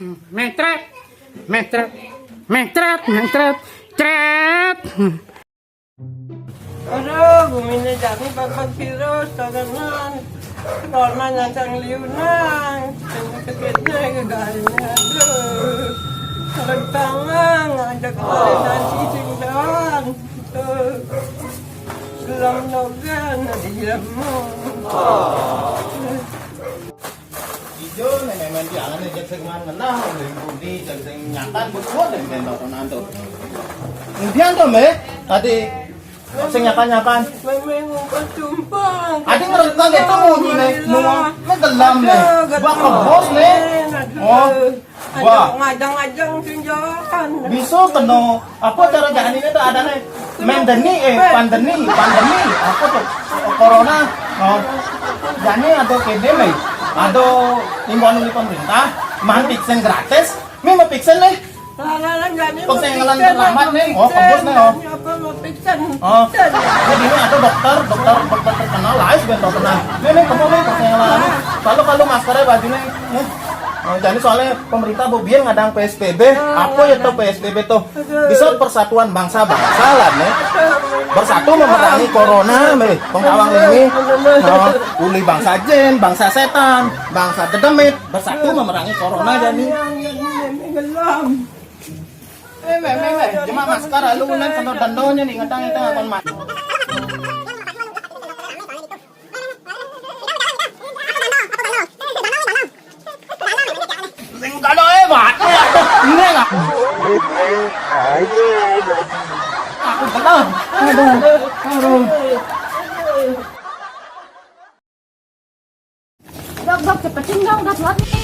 Metret, metret, metret, metret, tret. Aduh, bumina jami bapak virus, kaganan. Corona nyacang liunang, sakitnya kegalanya. Aduh, tangan ada kelainan singdan. Gelam nogan ada jamu. Ijo này mày mình chẳng này chụp sinh ăn nó mình cùng đi chụp sinh nhặt tan một chút này mình bảo con ăn thôi. Dia tuh me, tadi sing nyakan. Memang ngumpet tumpang. Adi ngerti gitu bunyi nih, mau gelam nih, gua kebos nih. Oh, wah. Ngajang-ngajang tunjukkan. Bisa kena apa cara jalan ini tuh ada nih, pandemi, apa tuh corona. Oh, jadi atau pandemi, atau imbauan dari pemerintah, mahan vaksin gratis, mau vaksin nih. Pengsengalan terlambat nih, oh kebos nih, oh. Oh, jadi ini ada dokter terkenal lah, sebentar terkenal. Ini kamu nih pengsengalan. Kalau maskernya bajunya, nih. Oh, jadi soalnya pemerintah biar ngadang PSBB, apa ya tuh PSBB tuh? Bisa persatuan bangsa-bangsa lah nih. Bersatu memerangi corona, nih. Pengawang ini, uli bangsa jin, bangsa setan, bangsa dedemit, bersatu memerangi corona jadi. Cuma masker lalu ulan kendor dandonya nih ngetang itu akan mati. Kalau hebat, ini nggak? Aku kenal. Aduh. Dok, cepetin dong, udah telat nih.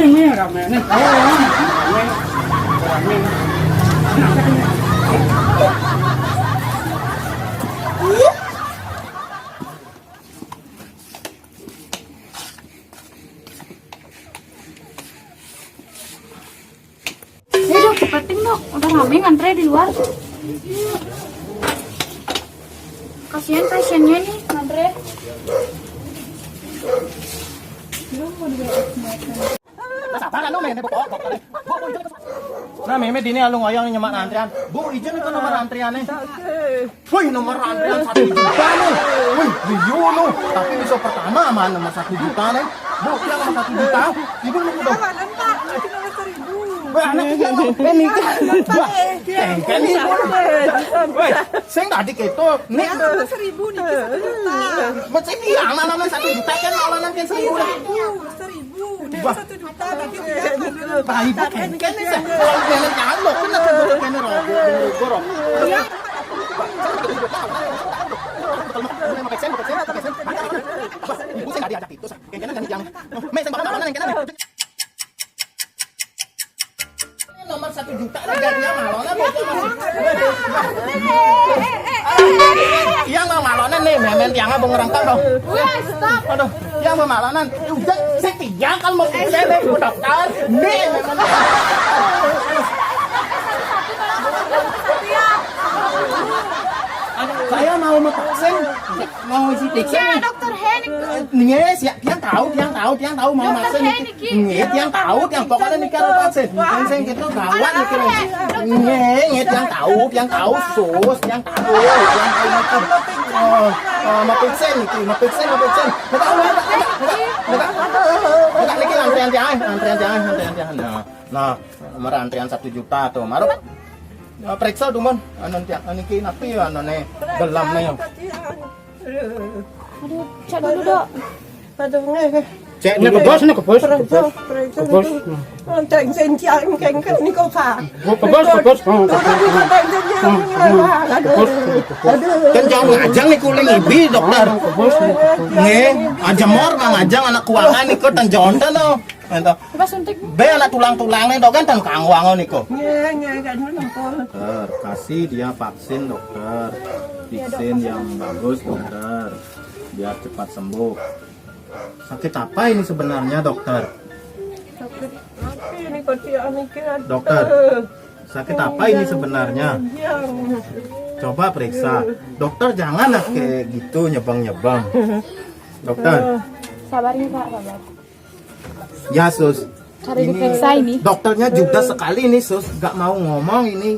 Nih, rame nih. Rame. Dok, cepetin dok, udah rame ngantre di luar. Kasihan pasiennya nih ngantre. Nah, meme dini alung oyong nyemak antrian. Bu, izin itu nomor antriannya. Wih, nomor antrian 1 juta nih. Wih, video lu. Tapi bisa pertama mana nomor 1 juta nih. Bu, yang nomor 1 juta. Ibu lu udah. Wah, anak ini kan. Kan nih. Wih, saya tadi gitu. Nih 1.000 nih, 1 juta. Macam ini amalan 1 juta kan amalan kan 1.000. 1.000, dia 1 juta tapi dia Baik, kan ini saya jalan calok, kan ada kan rokok. Ibu saya nggak diajak itu, kayaknya kan yang, saya bakal mana yang kena nomor 1 juta harganya malonnya yang mau malonan nih memen tiangnya mau ngerangkang dong. Stop. Aduh, yang mau malonan udah saya tiang kan mau saya nih daftar nih memen saya mau vaksin, mau isi vaksin. Ya, dokter Henik. Nih, dia tahu mau vaksin. Nih, dia tahu, yang pokoknya nih kalau vaksin. Vaksin gitu gawat nih kira. Nih, dia tahu sus, yang tahu itu. Mau vaksin. Enggak lagi antrian. Nah, nomor antrian 1 juta tuh, maruk. Periksa duman, anu iki napi anu ne gelam ne. Aduh, cek dulu dok. Aduh, Cek Ini dulu. kebos, ini kebos. Preso, Kebos. teng sen chiang keng keng ni ko pa. Kebos, kebos. Turun ni ko teng sen chiang ni lah. Aduh. Kan jangan ngajang nih kuling ibi dokter. Nih, ajamor kang ngajang anak kuangan nih kok tan jonten no. Ento. Coba suntik. Be anak tulang-tulangnya dok kan tan kang wango nih kok. Nye kan mana ko. Dokter, kasih dia vaksin dokter. Vaksin yang bagus dokter. Biar cepat sembuh. Sakit apa ini sebenarnya dokter? Sakit apa ni ko chiang ni kira. Dokter. Sakit apa ini sebenarnya? Coba periksa. Dokter jangan lah kayak gitu nyebang-nyebang. Dokter. Sabar ya Pak, sabar. Ya sus. Cari diperiksa ini. Dokternya judes sekali nih sus. Gak mau ngomong ini.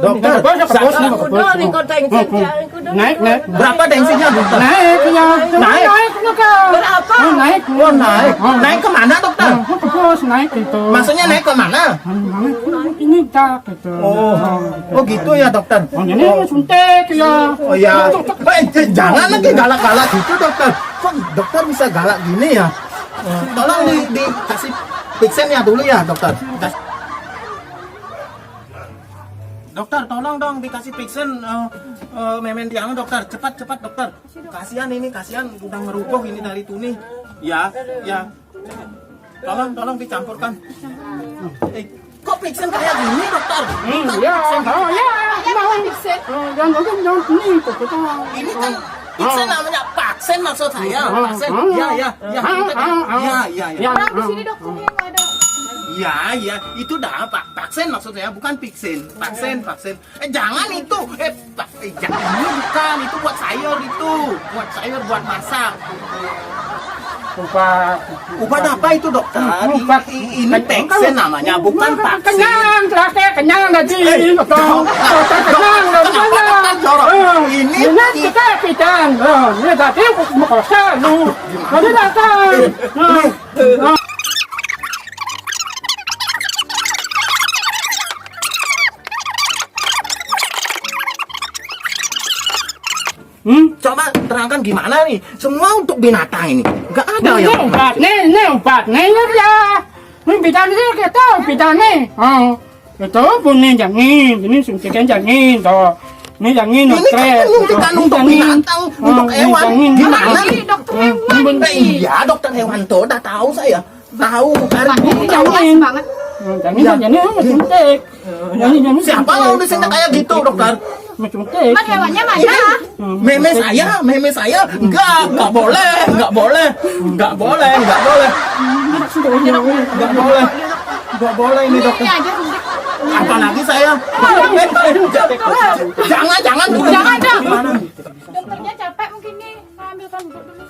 Dokter. Udah ni ko teng sen chiang ko. Naik, naik. Berapa tensinya dokter? Naik ya. Naik. Naik Berapa? Naik. Oh naik. Naik kemana dokter? Kebos naik gitu. Maksudnya naik kemana? Ini tak gitu. Oh gitu ya dokter. Oh, ini suntik ya. Oh ya. Jangan lagi galak-galak gitu dokter. Kok dokter bisa galak gini ya? Tolong dikasih vaksinnya dulu ya dokter. Dokter, tolong dong dikasih vaksin memen tiang dokter. Cepat dokter. Kasihan ini, kasihan udah ngerubuh ini dari tuni. Ya. Tolong dicampurkan. Kok vaksin kayak gini dokter? Ya, oh ya. Jangan ini kita. Ini kan vaksin namanya vaksin maksud saya. Vaksin. Ya. Ya. Orang di sini dokternya nggak ada. Ya, itu dah vaksin maksud saya, bukan vaksin. Vaksin. Jangan itu. Jangan ini bukan, itu buat sayur itu. Buat sayur, buat masak. Obat apa itu dokter? Ini vaksin namanya, bukan vaksin. Kenyang gaji. Ini kita pitan. Ini tadi mau kosan lu. Tadi datang. Coba terangkan gimana nih? Semua untuk binatang ini. Enggak ada Ini yang obat, ini obat, ini ya. Ini bidan ini kita bidan nih. Itu pun ini jangan, ini suntikan jangan toh. Ini jangan ini kan penyuntikan untuk binatang, untuk hewan. Gimana nih? Dokter hewan. Iya, dokter hewan tuh udah tahu saya. Tahu hari ini. Jelas banget. Jangan suntik. Jangan Siapa mau disuntik kayak gitu, dokter? suntik. Man hewannya mana? Meme saya, enggak boleh ini dokter. Ini aja suntik. Apalagi saya. Jangan dulu. Jangan dong. Gimana? Dokternya capek mungkin nih. Mau ambilkan duduk dulu.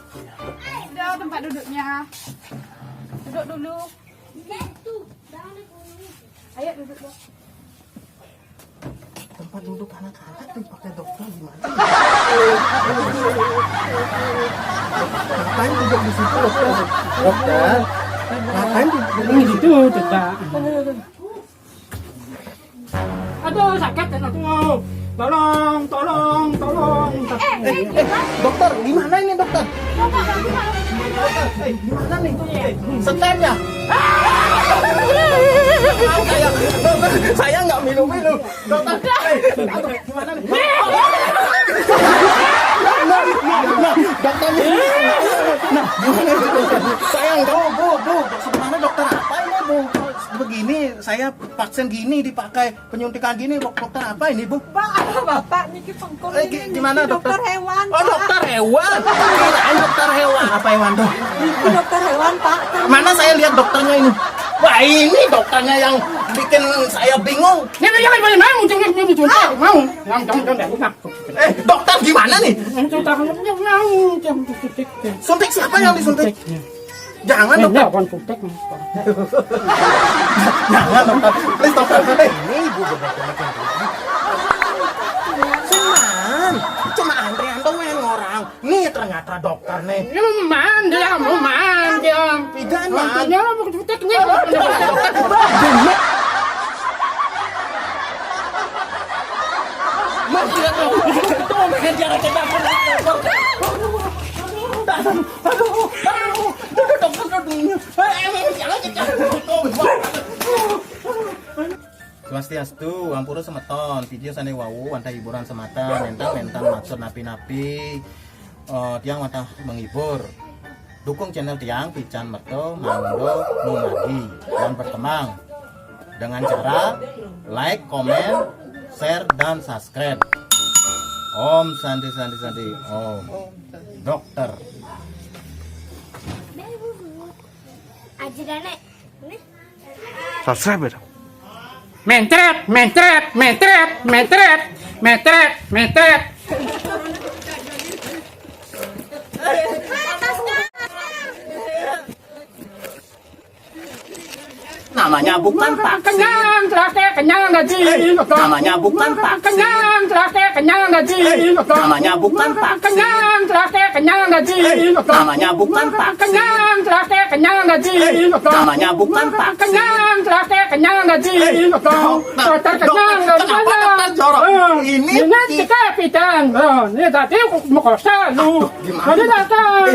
Udah tempat duduknya. Duduk dulu. Ayo duduk dong. Tempat duduk anak-anak dipakai dokter gimana? Ngapain duduk di situ dokter? Dokter, ngapain duduk Ini gitu tidak. Aduh sakit aduh. Tolong. dokter, gimana ini dokter? Gimana nih? Setemnya? Saya nggak minum. Dokter, gimana nih? Dokter, gimana nih dokter? Saya nggak, bu. Sebenarnya dokter apa ini bu? Begini, saya vaksin gini dipakai penyuntikan gini, dokter apa ini bu? Bapak niki pengkol. Gimana dokter? hewan. Oh dokter hewan. Kirain dokter hewan. Apa hewan tuh? Itu dokter hewan Pak. Mana saya lihat dokternya ini? Wah ini dokternya yang bikin saya bingung. Ini jangan mau suntik mau. Jangan. Dokter gimana nih? Suntik siapa yang disuntik? Jangan dokter. Suntik. Jangan dokter. Please dokter. Ini ibu benar-benar. Cuma antrean doang orang. Nih ternyata dokter nih. Man dia. Tidak man. Dia mau suntiknya. Mas, dia tahu. Itu mau bikin dia Swastiastu, ampura semeton, video sane wau, wantah hiburan semata, mentang-mentang maksud napi-napi, tiang wantah menghibur. Dukung channel tiang, pican merto, manggo, mumagi, dan berkembang dengan cara like, komen, share, dan subscribe. Om Santi Santi Santi, Om Dokter. Aji Danek. Subscribe. Mentret, mentret, mentret, mentret, mentret, mentret. Namanya bukan taksi. Kenyang, terakhir kenyang gaji. Namanya bukan taksi. Kenyang, terakhir kenyang gaji. Namanya bukan taksi. Kenyang, terakhir kenyang gaji. Namanya bukan taksi. Kenyang, terakhir kenyang gaji. Namanya bukan taksi. Kenyang, terakhir kenyang gaji. Terkenyang dari Kenapa mana? Dokter jorok? Ini kita pidan. Ini tadi mau kosa lu. Jadi datang.